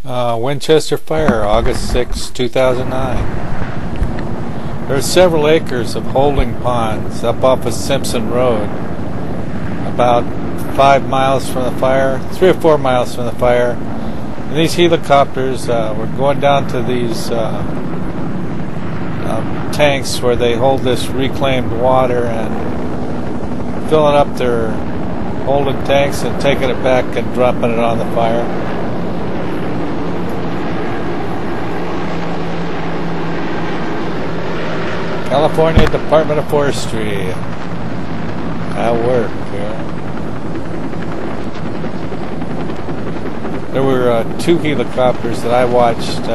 Winchester fire, August 6, 2009. There are several acres of holding ponds up off of Simpson Road, about 5 miles from the fire, 3 or 4 miles from the fire. And these helicopters were going down to these tanks where they hold this reclaimed water and filling up their holding tanks and taking it back and dropping it on the fire. California Department of Forestry at work here. There were 2 helicopters that I watched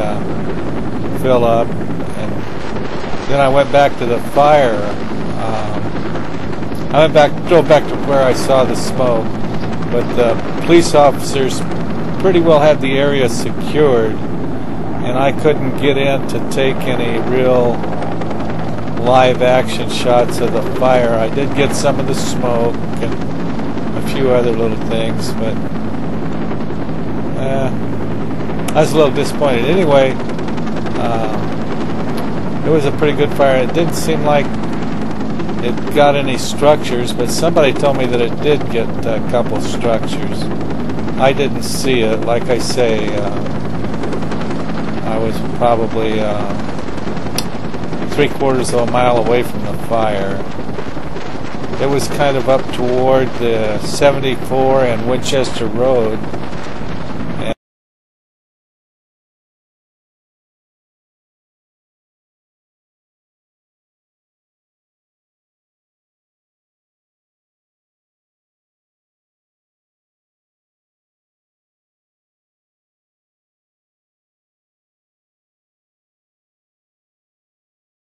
fill up, and then I went back to the fire. Drove back to where I saw the smoke, but the police officers pretty well had the area secured, and I couldn't get in to take any real live action shots of the fire. I did get some of the smoke and a few other little things, but I was a little disappointed. Anyway, it was a pretty good fire. It didn't seem like it got any structures, but somebody told me that it did get a couple structures. I didn't see it. Like I say, I was probably 3/4 of a mile away from the fire. It was kind of up toward the 74 and Winchester Road.